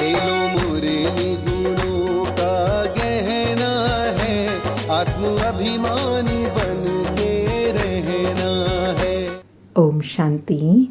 ले लो मोरे निगुणों का गहना है, आत्म अभिमानी बन के रहना है। ओम शांति।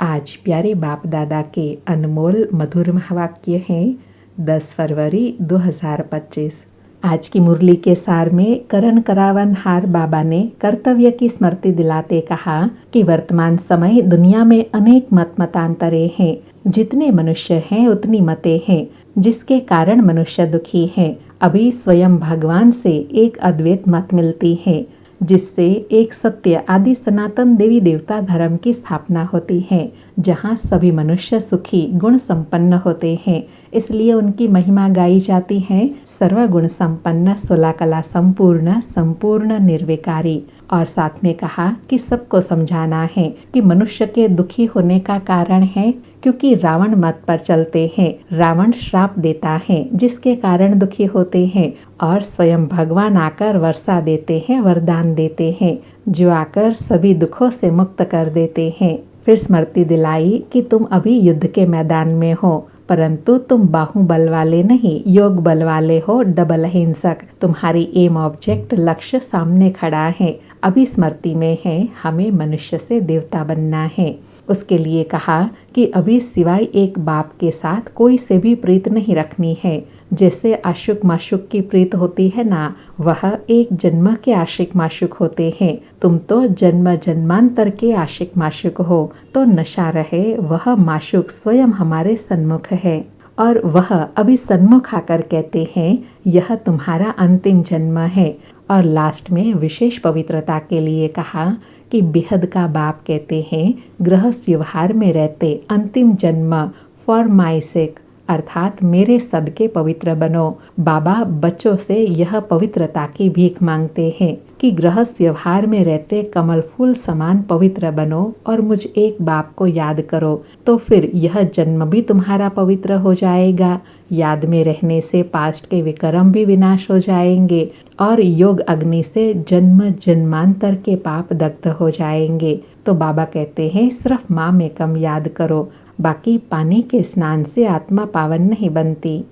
आज प्यारे बाप दादा के अनमोल मधुर महावाक्य हैं 10 फरवरी 2025। आज की मुरली के सार में करण करावन हार बाबा ने कर्तव्य की स्मृति दिलाते कहा कि वर्तमान समय दुनिया में अनेक मत मतांतरे हैं। जितने मनुष्य हैं उतनी मतें हैं, जिसके कारण मनुष्य दुखी है। अभी स्वयं भगवान से एक अद्वैत मत मिलती है, जिससे एक सत्य आदि सनातन देवी देवता धर्म की स्थापना होती है, जहाँ सभी मनुष्य सुखी गुण संपन्न होते हैं। इसलिए उनकी महिमा गाई जाती है, सर्वगुण संपन्न, 16 कला संपूर्ण, संपूर्ण निर्विकारी। और साथ में कहा कि सबको समझाना है कि मनुष्य के दुखी होने का कारण है क्योंकि रावण मत पर चलते हैं। रावण श्राप देता है, जिसके कारण दुखी होते हैं, और स्वयं भगवान आकर वर्षा देते हैं, वरदान देते हैं, जो आकर सभी दुखों से मुक्त कर देते हैं। फिर स्मृति दिलाई कि तुम अभी युद्ध के मैदान में हो, परंतु तुम बाहुबल वाले नहीं, योग बल वाले हो, डबल हिंसक। तुम्हारी एम ऑब्जेक्ट लक्ष्य सामने खड़ा है। अभी स्मृति में है हमें मनुष्य से देवता बनना है। उसके लिए कहा कि अभी सिवाय एक बाप के साथ कोई से भी प्रीत नहीं रखनी है। जैसे आशिक माशुक की प्रीत होती है ना, वह एक जन्म के आशिक माशुक होते हैं। तुम तो जन्म जन्मांतर के आशिक माशुक हो, तो नशा रहे वह माशुक स्वयं हमारे सन्मुख है, और वह अभी सन्मुख आकर कहते हैं यह तुम्हारा अंतिम जन्म है। और लास्ट में विशेष पवित्रता के लिए कहा कि बेहद का बाप कहते हैं गृहस्थ व्यवहार में रहते अंतिम जन्म फॉर माई सेक, अर्थात मेरे सदके पवित्र बनो। बाबा बच्चों से यह पवित्रता की भीख मांगते हैं कि गृहस्थ व्यवहार में रहते कमल फूल समान पवित्र बनो और मुझ एक बाप को याद करो, तो फिर यह जन्म भी तुम्हारा पवित्र हो जाएगा। याद में रहने से पास्ट के विक्रम भी विनाश हो जाएंगे, और योग अग्नि से जन्म जन्मांतर के पाप दग्ध हो जाएंगे। तो बाबा कहते हैं सिर्फ माँ में कम याद करो, बाकी पानी के स्नान से आत्मा पावन नहीं बनती।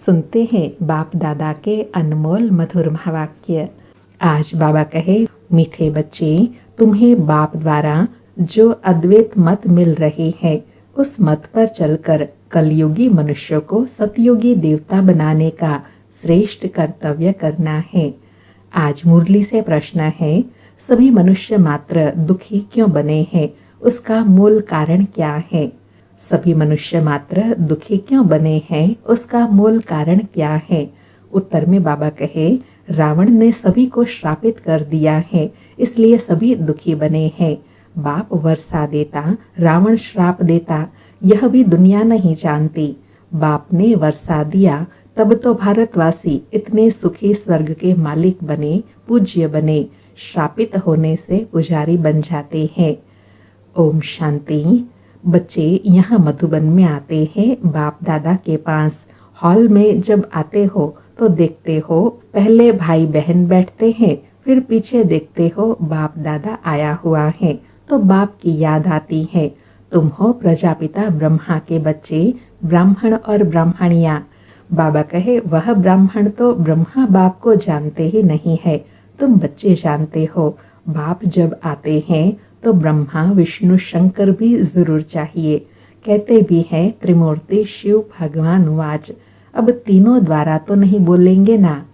सुनते हैं बाप दादा के अनमोल मधुर महावाक्य। आज बाबा कहे, मीठे बच्चे, तुम्हें बाप द्वारा जो अद्वैत मत मिल रही है, उस मत पर चलकर कलयुगी मनुष्यों को सतयुगी देवता बनाने का श्रेष्ठ कर्तव्य करना है। आज मुरली से प्रश्न है, सभी मनुष्य मात्र दुखी क्यों बने हैं? उसका मूल कारण क्या है? सभी मनुष्य मात्र दुखी क्यों बने हैं? उसका मूल कारण क्या है? उत्तर में बाबा कहे, रावण ने सभी को श्रापित कर दिया है, इसलिए सभी दुखी बने हैं। बाप वर्षा देता, रावण श्राप देता, यह भी दुनिया नहीं जानती। बाप ने वर्षा दिया, तब तो भारतवासी इतने सुखी स्वर्ग के मालिक बने, पूज्य बने। श्रापित होने से पुजारी बन जाते हैं। ओम शांति। बच्चे यहाँ मधुबन में आते हैं बाप दादा के पास। हॉल में जब आते हो तो देखते हो पहले भाई बहन बैठते हैं, फिर पीछे देखते हो बाप दादा आया हुआ है, तो बाप की याद आती है। तुम हो प्रजापिता ब्रह्मा के बच्चे, ब्राह्मण और ब्राह्मणिया। बाबा कहे, वह ब्राह्मण तो ब्रह्मा बाप को जानते ही नहीं है, तुम बच्चे जानते हो। बाप जब आते हैं तो ब्रह्मा विष्णु शंकर भी जरूर चाहिए। कहते भी हैं त्रिमूर्ति शिव भगवान वाच। अब तीनों द्वारा तो नहीं बोलेंगे ना।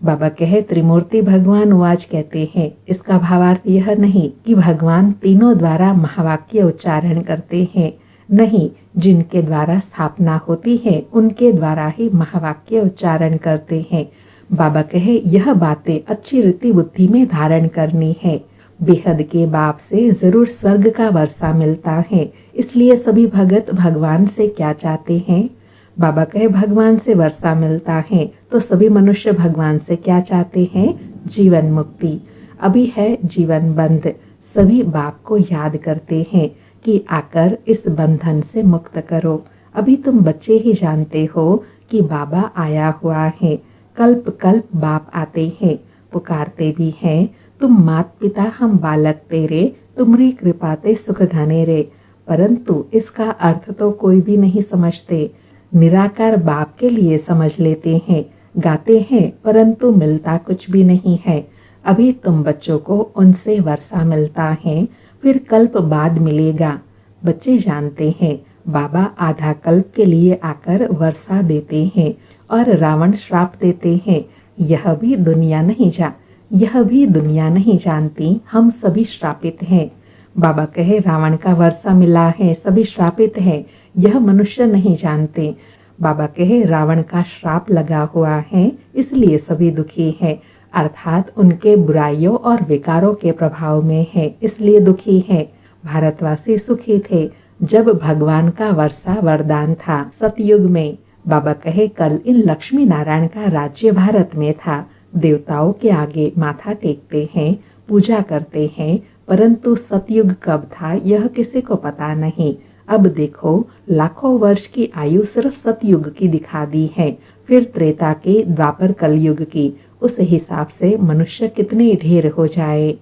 बाबा कहे त्रिमूर्ति भगवान वाच कहते हैं, इसका भावार्थ यह नहीं कि भगवान तीनों द्वारा महावाक्य उच्चारण करते हैं, नहीं, जिनके द्वारा स्थापना होती है उनके द्वारा ही महावाक्य उच्चारण करते हैं। बाबा कहे यह बातें अच्छी रीति बुद्धि में धारण करनी है। बेहद के बाप से जरूर स्वर्ग का वर्षा मिलता है, इसलिए सभी भगत भगवान से क्या चाहते हैं? बाबा कहे भगवान से वर्षा मिलता है, तो सभी मनुष्य भगवान से क्या चाहते हैं? जीवन मुक्ति। अभी है जीवन बंद। सभी बाप को याद करते हैं कि आकर इस बंधन से मुक्त करो। अभी तुम बच्चे ही जानते हो कि बाबा आया हुआ है। कल्प कल्प बाप आते हैं, पुकारते भी हैं, तुम मात पिता हम बालक तेरे, तुम्हारी कृपा ते सुख घने रे। परंतु इसका अर्थ तो कोई भी नहीं समझते। निराकार बाप के लिए समझ लेते हैं, गाते हैं, परंतु मिलता कुछ भी नहीं है। अभी तुम बच्चों को उनसे वर्षा मिलता है, फिर कल्प बाद मिलेगा। बच्चे जानते हैं बाबा आधा कल्प के लिए आकर वर्षा देते हैं और रावण श्राप देते हैं। यह भी दुनिया नहीं जानती हम सभी श्रापित हैं। बाबा कहे रावण का वर्षा मिला है, सभी श्रापित है, यह मनुष्य नहीं जानते। बाबा कहे रावण का श्राप लगा हुआ है, इसलिए सभी दुखी है, अर्थात उनके बुराइयों और विकारों के प्रभाव में है, इसलिए दुखी है। भारतवासी सुखी थे जब भगवान का वर्षा वरदान था सतयुग में। बाबा कहे कल इन लक्ष्मी नारायण का राज्य भारत में था। देवताओं के आगे माथा टेकते हैं, पूजा करते हैं, परंतु सतयुग कब था यह किसी को पता नहीं। अब देखो लाखों वर्ष की आयु सिर्फ सतयुग की दिखा दी है, फिर त्रेता के द्वापर कलयुग की, उस हिसाब से मनुष्य कितने ढेर हो जाए।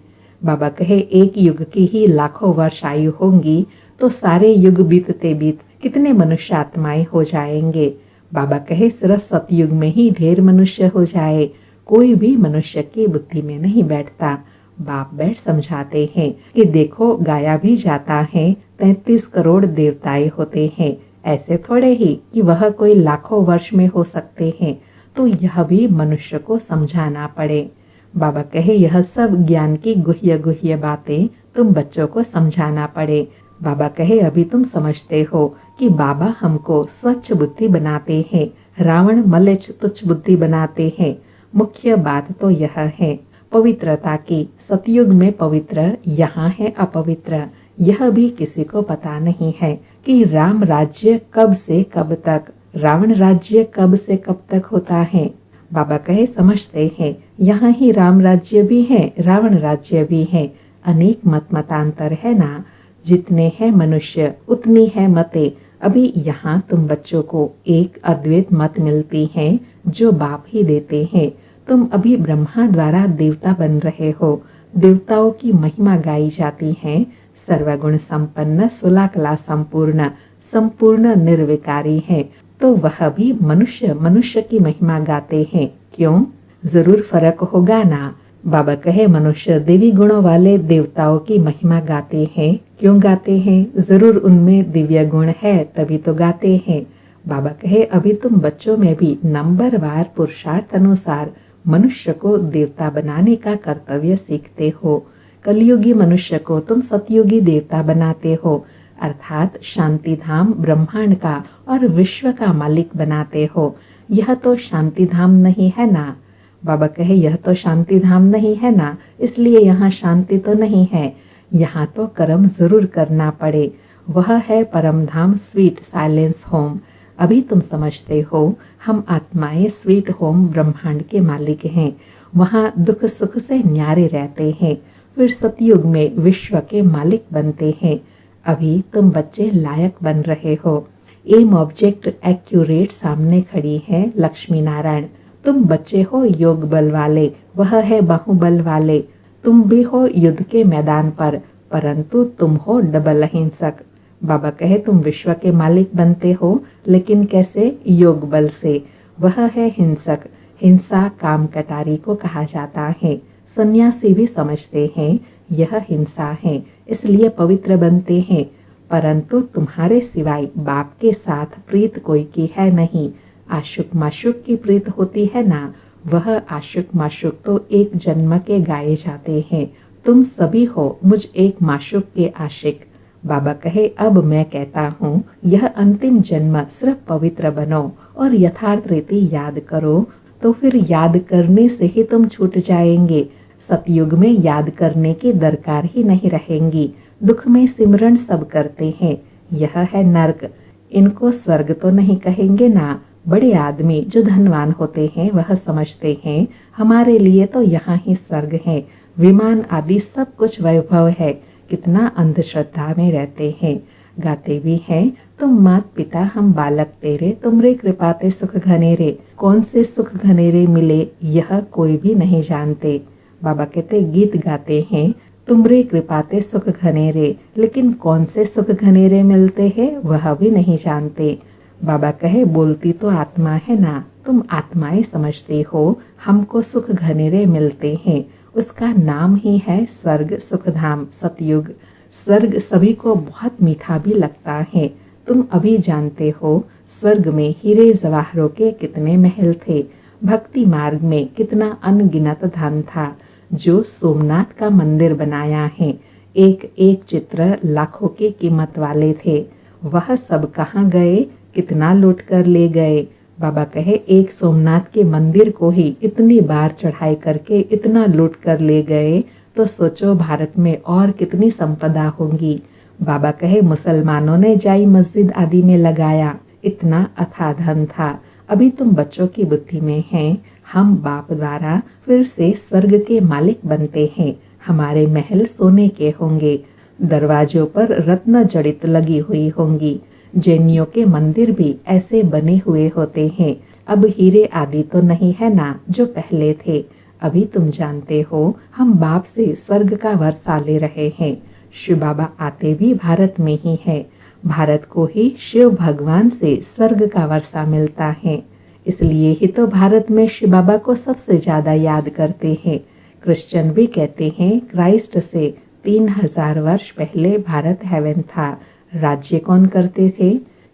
बाबा कहे एक युग की ही लाखों वर्ष आयु होंगी तो सारे युग बीतते बीत कितने मनुष्य आत्माएं हो जाएंगे। बाबा कहे सिर्फ सतयुग में ही ढेर मनुष्य हो जाए, कोई भी मनुष्य की बुद्धि में नहीं बैठता। बाप बैठ समझाते हैं कि देखो गाया भी जाता है 33 करोड़ देवताएं होते हैं, ऐसे थोड़े ही कि वह कोई लाखों वर्ष में हो सकते हैं, तो यह भी मनुष्य को समझाना पड़े। बाबा कहे यह सब ज्ञान की गुह्य गुह्य बातें तुम बच्चों को समझाना पड़े। बाबा कहे अभी तुम समझते हो कि बाबा हमको स्वच्छ बुद्धि बनाते हैं, रावण मलेच्छ तुच्छ बुद्धि बनाते हैं। मुख्य बात तो यह है पवित्रता की। सतयुग में पवित्र, यहाँ है अपवित्र। यह भी किसी को पता नहीं है कि राम राज्य कब से कब तक, रावण राज्य कब से कब तक होता है। बाबा कहे समझते हैं यहाँ ही राम राज्य भी है, रावण राज्य भी है, अनेक मतांतर है ना। जितने हैं मनुष्य उतनी है मतें। अभी यहाँ तुम बच्चों को एक अद्वैत मत मिलती है जो बाप ही देते हैं। तुम अभी ब्रह्मा द्वारा देवता बन रहे हो, देवताओं की महिमा गाई जाती है। सर्वगुण संपन्न, 16 कला संपूर्ण, संपूर्ण निर्विकारी है, तो वह भी मनुष्य की महिमा गाते हैं। क्यों? जरूर फर्क होगा ना। बाबा कहे मनुष्य देवी गुणों वाले देवताओं की महिमा गाते हैं। क्यों गाते हैं? जरूर उनमें दिव्य गुण है तभी तो गाते हैं। बाबा कहे अभी तुम बच्चों में भी नंबरवार पुरुषार्थ अनुसार मनुष्य को देवता बनाने का कर्तव्य सीखते हो। कलयुगी मनुष्य को तुम सतयुगी देवता बनाते हो, अर्थात शांति धाम ब्रह्मांड का और विश्व का मालिक बनाते हो। यह तो शांति धाम नहीं है ना। बाबा कहे यह तो शांति धाम नहीं है ना, इसलिए यहाँ शांति तो नहीं है, यहाँ तो कर्म जरूर करना पड़े। वह है परम धाम, स्वीट साइलेंस होम। अभी तुम समझते हो हम आत्माएं स्वीट होम ब्रह्मांड के मालिक हैं, वहाँ दुख सुख से न्यारे रहते हैं, फिर सतयुग में विश्व के मालिक बनते हैं। अभी तुम बच्चे लायक बन रहे हो। एम ऑब्जेक्ट एक्यूरेट सामने खड़ी है लक्ष्मी नारायण। तुम बच्चे हो योग बल वाले, वह है बाहुबल वाले। तुम भी हो युद्ध के मैदान पर, परंतु तुम हो डबल अहिंसक। बाबा कहे तुम विश्व के मालिक बनते हो, लेकिन कैसे? योग बल से। वह है हिंसक। हिंसा काम कटारी को कहा जाता है। सन्यासी भी समझते हैं यह हिंसा है, इसलिए पवित्र बनते हैं, परंतु तुम्हारे सिवाय बाप के साथ प्रीत कोई की है नहीं। आशुक माशुक की प्रीत होती है ना, वह आशुक माशुक तो एक जन्म के गाए जाते हैं। तुम सभी हो मुझ एक माशुक के आशिक। बाबा कहे अब मैं कहता हूँ यह अंतिम जन्म सिर्फ पवित्र बनो और यथार्थ रीति याद करो, तो फिर याद करने से ही तुम छूट जाएंगे। सतयुग में याद करने की दरकार ही नहीं रहेंगी। दुख में सिमरन सब करते हैं, यह है नर्क। इनको स्वर्ग तो नहीं कहेंगे ना। बड़े आदमी जो धनवान होते हैं वह समझते हैं हमारे लिए तो यहाँ ही स्वर्ग है, विमान आदि सब कुछ वैभव है। कितना अंधश्रद्धा में रहते हैं। गाते भी हैं तुम मात पिता हम बालक तेरे, तुमरे कृपाते सुख घनेरे। कौन से सुख घनेरे मिले यह कोई भी नहीं जानते। बाबा कहते गीत गाते हैं तुमरे कृपाते सुख घनेरे, लेकिन कौन से सुख घनेरे मिलते हैं वह भी नहीं जानते। बाबा कहे बोलती तो आत्मा है ना, तुम आत्माएं समझते हो। हमको सुख घनेरे मिलते हैं, उसका नाम ही है स्वर्ग सुखधाम सतयुग। स्वर्ग सभी को बहुत मीठा भी लगता है। तुम अभी जानते हो स्वर्ग में हीरे जवाहरों के कितने महल थे, भक्ति मार्ग में कितना अनगिनत धन था। जो सोमनाथ का मंदिर बनाया है, एक एक चित्र लाखों की कीमत वाले थे। वह सब कहाँ गए, कितना लूट कर ले गए। बाबा कहे एक सोमनाथ के मंदिर को ही इतनी बार चढ़ाई करके इतना लूट कर ले गए, तो सोचो भारत में और कितनी संपदा होंगी। बाबा कहे मुसलमानों ने जाई मस्जिद आदि में लगाया, इतना अथाह धन था। अभी तुम बच्चों की बुद्धि में हैं, हम बाप द्वारा फिर से स्वर्ग के मालिक बनते हैं। हमारे महल सोने के होंगे, दरवाजों पर रत्न जड़ित लगी हुई होंगी। जैनियों के मंदिर भी ऐसे बने हुए होते हैं। अब हीरे आदि तो नहीं है ना जो पहले थे। अभी तुम जानते हो हम बाप से स्वर्ग का वर्षा ले रहे हैं। शिव बाबा आते भी भारत में ही है। भारत को ही शिव भगवान से स्वर्ग का वर्षा मिलता है। इसलिए ही तो भारत में शिव बाबा को सबसे ज्यादा याद करते हैं। क्रिश्चियन भी कहते हैं क्राइस्ट से 3000 वर्ष पहले भारत हेवन था। राज्य कौन करते थे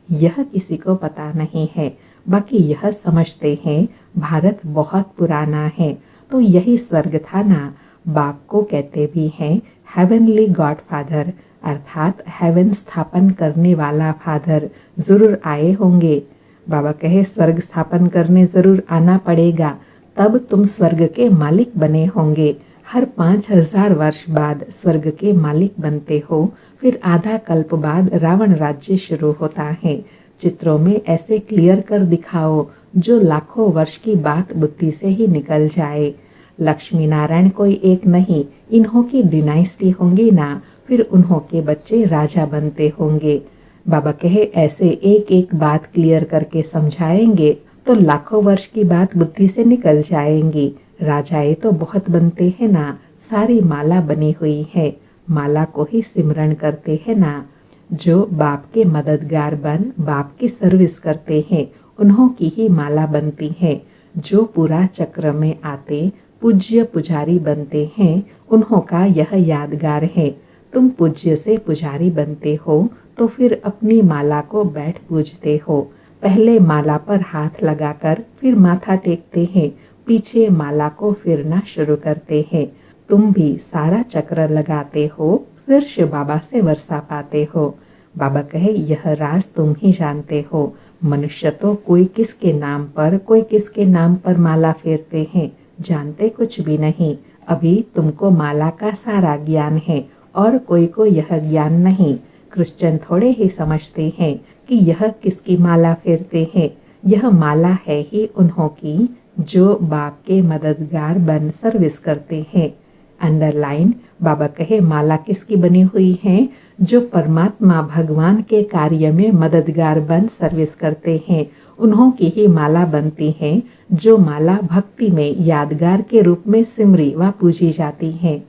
यह किसी को पता नहीं है, बाकी यह समझते हैं भारत बहुत पुराना है, तो यही स्वर्ग था ना। बाप को कहते भी हैं हेवनली गॉड फादर, अर्थात हेवन स्थापन करने वाला फादर जरूर आए होंगे। बाबा कहे स्वर्ग स्थापन करने जरूर आना पड़ेगा, तब तुम स्वर्ग के मालिक बने होंगे। हर 5000 वर्ष बाद स्वर्ग के मालिक बनते हो, फिर आधा कल्प बाद रावण राज्य शुरू होता है। चित्रों में ऐसे क्लियर कर दिखाओ जो लाखों वर्ष की बात बुद्धि से ही निकल जाए। लक्ष्मी नारायण कोई एक नहीं, इन्हों की डिनाइस्टी होंगी ना, फिर उन्हों के बच्चे राजा बनते होंगे। बाबा कहे ऐसे एक एक बात क्लियर करके समझाएंगे तो लाखों वर्ष की बात बुद्धि से निकल जाएंगी। राजाएं तो बहुत बनते हैं ना, सारी माला बनी हुई है, माला को ही सिमरण करते हैं ना। जो बाप के मददगार बन बाप की सर्विस करते हैं, उन्हों की ही माला बनती है। जो पूरा चक्र में आते पूज्य पुजारी बनते हैं, उन्हों का यह यादगार है। तुम पूज्य से पुजारी बनते हो तो फिर अपनी माला को बैठ पूजते हो। पहले माला पर हाथ लगाकर फिर माथा टेकते हैं, पीछे माला को फिरना शुरू करते हैं। तुम भी सारा चक्र लगाते हो, फिर शिव बाबा से वर्षा पाते हो। बाबा कहे यह राज तुम ही जानते हो। मनुष्य तो कोई किसके नाम पर कोई किसके नाम पर माला फेरते हैं, जानते कुछ भी नहीं। अभी तुमको माला का सारा ज्ञान है और कोई को यह ज्ञान नहीं। क्रिश्चियन थोड़े ही समझते हैं कि यह किसकी माला फेरते हैं। यह माला है ही उन्हों की जो बाप के मददगार बन सर्विस करते हैं। अंडरलाइन बाबा कहे माला किसकी बनी हुई है, जो परमात्मा भगवान के कार्य में मददगार बन सर्विस करते हैं, उन्हों की ही माला बनती है। जो माला भक्ति में यादगार के रूप में सिमरी व पूजी जाती है।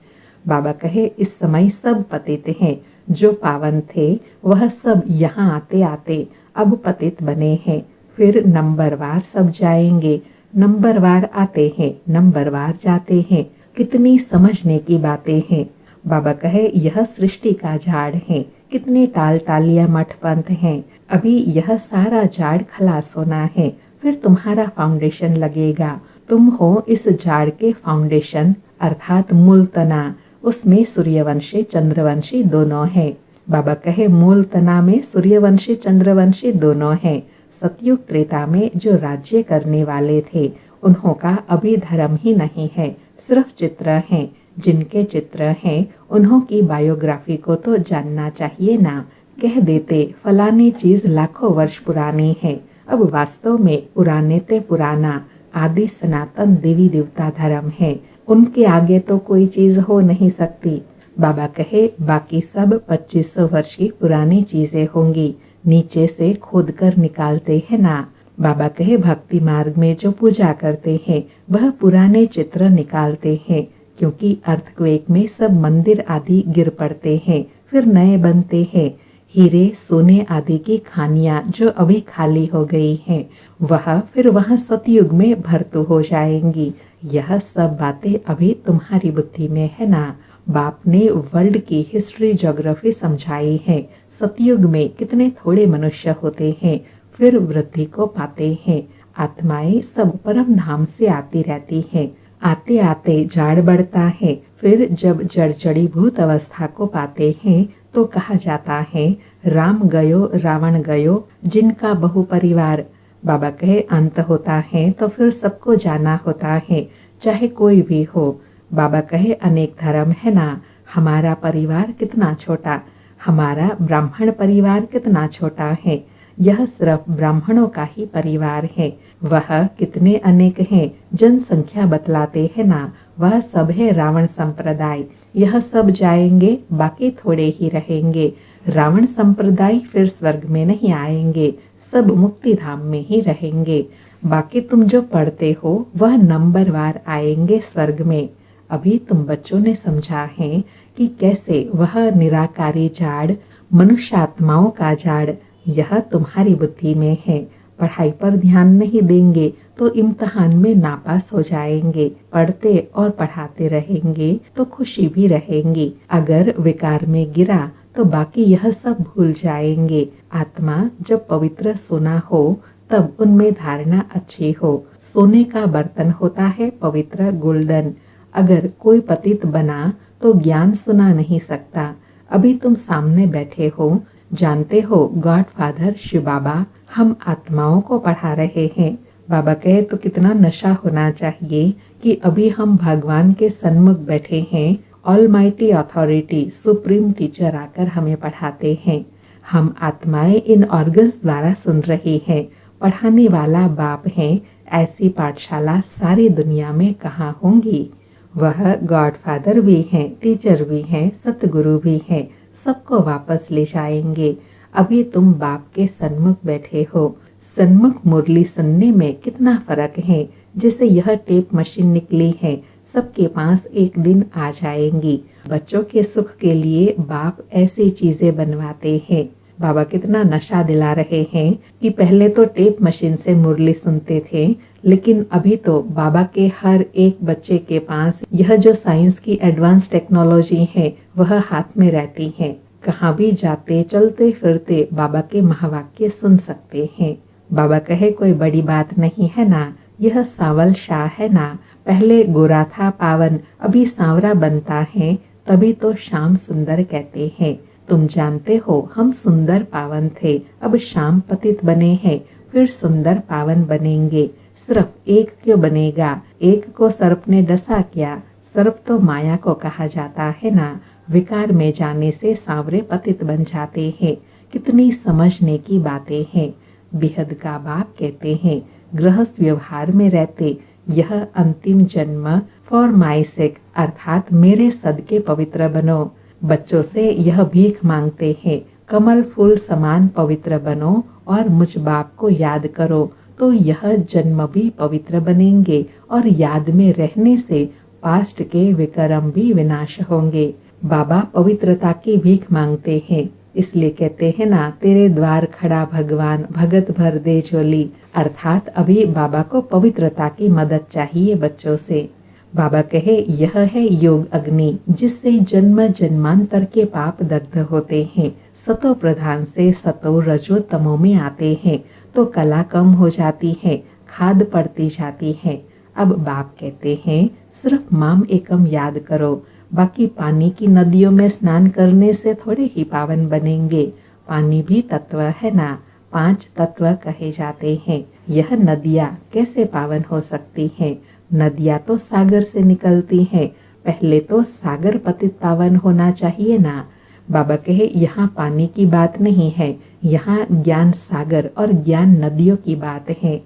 बाबा कहे इस समय सब पतित हैं, जो पावन थे वह सब यहाँ आते आते अब पतित बने हैं। फिर नंबरवार सब जाएंगे, नंबरवार आते हैं, नंबरवार जाते हैं। कितनी समझने की बातें हैं। बाबा कहे यह सृष्टि का झाड़ है, कितने टाल टालिया मठ पंथ हैं। अभी यह सारा झाड़ खलास होना है, फिर तुम्हारा फाउंडेशन लगेगा। तुम हो इस झाड़ के फाउंडेशन अर्थात मूल तना। उसमें सूर्यवंशी चंद्रवंशी दोनों हैं। बाबा कहे मूल तना में सूर्यवंशी चंद्रवंशी दोनों हैं। सतयुग त्रेता में जो राज्य करने वाले थे, उन्हों का अभी धर्म ही नहीं है, सिर्फ चित्र हैं। जिनके चित्र हैं उन्हों की बायोग्राफी को तो जानना चाहिए ना। कह देते फलानी चीज लाखों वर्ष पुरानी है, अब वास्तव में पुराने ते पुराना आदि सनातन देवी देवता धर्म है। उनके आगे तो कोई चीज हो नहीं सकती। बाबा कहे बाकी सब 2500 वर्ष की पुरानी चीजें होंगी, नीचे से खोद कर निकालते हैं ना। बाबा कहे भक्ति मार्ग में जो पूजा करते हैं वह पुराने चित्र निकालते हैं, क्योंकि अर्थक्वेक में सब मंदिर आदि गिर पड़ते हैं, फिर नए बनते हैं। हीरे सोने आदि की खानियां जो अभी खाली हो गई हैं, वह फिर वहां सतयुग में भरतू हो जाएंगी। यह सब बातें अभी तुम्हारी बुद्धि में है ना। बाप ने वर्ल्ड की हिस्ट्री ज्योग्राफी समझाई है। सतयुग में कितने थोड़े मनुष्य होते हैं, फिर वृद्धि को पाते हैं। आत्माएं सब परम धाम से आती रहती हैं। आते आते जाड़ बढ़ता है, फिर जब जड़ जड़ीभूत अवस्था को पाते हैं तो कहा जाता है राम गयो रावण गयो जिनका बहु परिवार। बाबा कहे अंत होता है तो फिर सबको जाना होता है, चाहे कोई भी हो। बाबा कहे अनेक धर्म है ना, हमारा परिवार कितना छोटा, हमारा ब्राह्मण परिवार कितना छोटा है। यह सिर्फ ब्राह्मणों का ही परिवार है, वह कितने अनेक हैं। जनसंख्या बतलाते हैं ना, वह सब है रावण संप्रदाय। यह सब जाएंगे, बाकी थोड़े ही रहेंगे। रावण संप्रदाय फिर स्वर्ग में नहीं आएंगे, सब मुक्ति धाम में ही रहेंगे। बाकी तुम जो पढ़ते हो वह नंबरवार आएंगे स्वर्ग में। अभी तुम बच्चों ने समझा है कि कैसे वह निराकारी जाड़ मनुष्यात्माओं का जाड़, यह तुम्हारी बुद्धि में है। पढ़ाई पर ध्यान नहीं देंगे तो इम्तिहान में नापास हो जाएंगे। पढ़ते और पढ़ाते रहेंगे तो खुशी भी रहेंगी। अगर विकार में गिरा तो बाकी यह सब भूल जाएंगे। आत्मा जब पवित्र सोना हो तब उनमें धारणा अच्छी हो। सोने का बर्तन होता है पवित्र गोल्डन। अगर कोई पतित बना तो ज्ञान सुना नहीं सकता। अभी तुम सामने बैठे हो, जानते हो गॉड फादर शिव बाबा हम आत्माओं को पढ़ा रहे हैं। बाबा कहे तो कितना नशा होना चाहिए कि अभी हम भगवान के सन्मुख बैठे हैं। ऑलमाइटी अथॉरिटी सुप्रीम टीचर आकर हमें पढ़ाते हैं। हम आत्माएं इन ऑर्गन्स द्वारा सुन रही हैं। पढ़ाने वाला बाप है। ऐसी पाठशाला सारी दुनिया में कहाँ होंगी। वह गॉड फादर भी हैं, टीचर भी हैं, सतगुरु भी हैं। सबको वापस ले जाएंगे। अभी तुम बाप के सन्मुख बैठे हो। सन्मुख मुरली सुनने में कितना फर्क है। जैसे यह टेप मशीन निकली है, सबके पास एक दिन आ जाएंगी। बच्चों के सुख के लिए बाप ऐसी चीजें बनवाते हैं। बाबा कितना नशा दिला रहे हैं कि पहले तो टेप मशीन से मुरली सुनते थे, लेकिन अभी तो बाबा के हर एक बच्चे के पास यह जो साइंस की एडवांस टेक्नोलॉजी है वह हाथ में रहती है। कहाँ भी जाते चलते फिरते बाबा के महावाक्य सुन सकते हैं। बाबा कहे कोई बड़ी बात नहीं है ना, यह सांवल शाह है ना। पहले गोरा था पावन, अभी सांवरा बनता है, तभी तो शाम सुंदर कहते हैं। तुम जानते हो हम सुंदर पावन थे, अब शाम पतित बने हैं, फिर सुंदर पावन बनेंगे। सिर्फ एक क्यों बनेगा, एक को सर्प ने डसा क्या। सर्प तो माया को कहा जाता है ना। विकार में जाने से सांवरे पतित बन जाते हैं। कितनी समझने की बातें हैं। बेहद का बाप कहते हैं गृहस्थ व्यवहार में रहते यह अंतिम जन्म फॉर माई सेक अर्थात मेरे सदके पवित्र बनो। बच्चों से यह भीख मांगते हैं कमल फूल समान पवित्र बनो और मुझ बाप को याद करो, तो यह जन्म भी पवित्र बनेंगे और याद में रहने से पास्ट के विक्रम भी विनाश होंगे। बाबा पवित्रता की भीख मांगते हैं, इसलिए कहते हैं ना तेरे द्वार खड़ा भगवान भगत भर दे झोली। अर्थात अभी बाबा को पवित्रता की मदद चाहिए बच्चों से। बाबा कहे यह है योग अग्नि, जिससे जन्म जन्मांतर के पाप दग्ध होते हैं। सतो प्रधान से सतो रजो तमो में आते हैं तो कला कम हो जाती है, खाद पड़ती जाती है। अब बाप कहते हैं सिर्फ माम एकम याद करो, बाकी पानी की नदियों में स्नान करने से थोड़े ही पावन बनेंगे। पानी भी तत्व है ना, 5 तत्व कहे जाते हैं। यह नदियाँ कैसे पावन हो सकती हैं। नदियाँ तो सागर से निकलती हैं, पहले तो सागर पतित पावन होना चाहिए ना। बाबा कहे यहाँ पानी की बात नहीं है, यहाँ ज्ञान सागर और ज्ञान नदियों की बात है।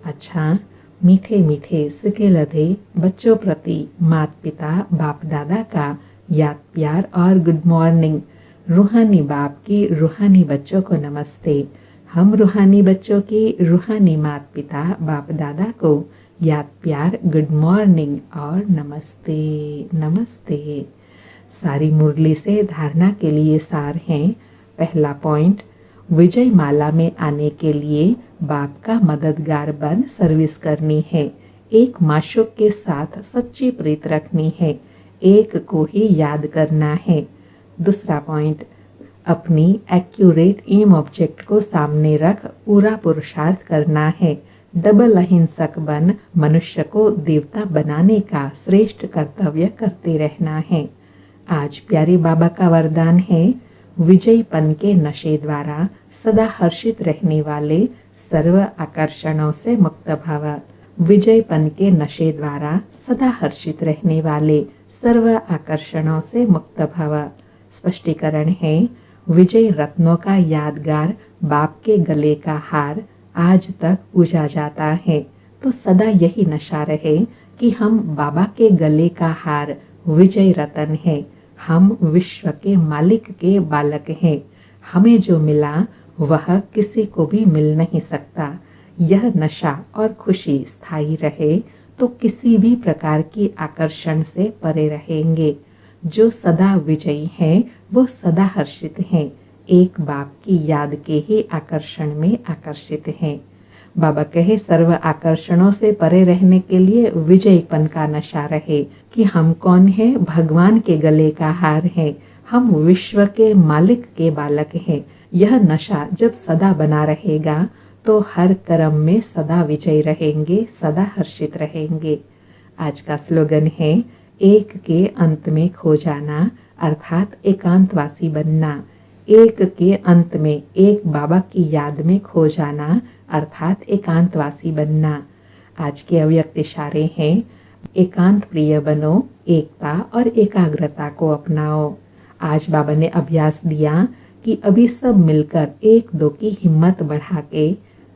अच्छा, मीठे मीठे सिके लधे बच्चों प्रति माता पिता बाप दादा का याद प्यार और गुड मॉर्निंग। रूहानी बाप की रूहानी बच्चों को नमस्ते। हम रूहानी बच्चों की रूहानी माता पिता बाप दादा को याद प्यार गुड मॉर्निंग और नमस्ते नमस्ते। सारी मुरली से धारणा के लिए सार हैं। पहला पॉइंट, विजय माला में आने के लिए बाप का मददगार बन सर्विस करनी है। एक माशूक के साथ सच्ची प्रीत रखनी है। एक को ही याद करना है। दूसरा पॉइंट, अपनी एक्यूरेट एम ऑब्जेक्ट को सामने रख पूरा पुरुषार्थ करना है। डबल अहिंसक बन मनुष्य को देवता बनाने का श्रेष्ठ कर्तव्य करते रहना है। आज प्यारे बाबा का वरदान है, विजयपन के नशे द्वारा सदा हर्षित रहने वाले सर्व आकर्षणों से मुक्त भव। विजयपन के नशे द्वारा सदा हर्षित रहने वाले सर्व आकर्षणों से मुक्त भव। स्पष्टीकरण है, विजय रत्नों का यादगार बाप के गले का हार आज तक पूजा जाता है, तो सदा यही नशा रहे कि हम बाबा के गले का हार विजय रतन है। हम विश्व के मालिक के बालक हैं। हमें जो मिला वह किसी को भी मिल नहीं सकता। यह नशा और खुशी स्थायी रहे तो किसी भी प्रकार की आकर्षण से परे रहेंगे। जो सदा विजयी हैं वो सदा हर्षित हैं। एक बाप की याद के ही आकर्षण में आकर्षित हैं। बाबा कहे, सर्व आकर्षणों से परे रहने के लिए विजयपन का नशा रहे कि हम कौन हैं, भगवान के गले का हार है। हम विश्व के मालिक के बालक हैं। यह नशा जब सदा बना रहेगा तो हर कर्म में सदा विजयी रहेंगे, सदा हर्षित रहेंगे। आज का स्लोगन है, एक के अंत में खो जाना अर्थात एकांतवासी बनना। एक के अंत में एक बाबा की याद में खो जाना अर्थात एकांतवासी बनना। आज के अव्यक्त इशारे हैं, एकांत प्रिय बनो, एकता और एकाग्रता को अपनाओ। आज बाबा ने अभ्यास दिया कि अभी सब मिलकर एक दो की हिम्मत बढ़ा के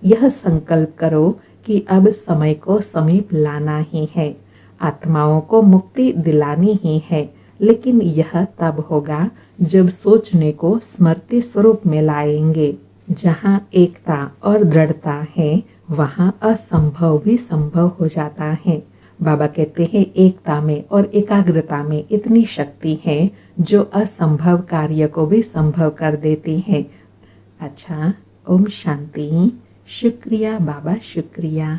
यह संकल्प करो कि अब समय को समीप लाना ही है, आत्माओं को मुक्ति दिलानी ही है। लेकिन यह तब होगा जब सोचने को स्मृति स्वरूप में लाएंगे। जहाँ एकता और दृढ़ता है वहाँ असंभव भी संभव हो जाता है। बाबा कहते हैं, एकता में और एकाग्रता में इतनी शक्ति है जो असंभव कार्य को भी संभव कर देती है। अच्छा, ओम शांति। शुक्रिया बाबा, शुक्रिया।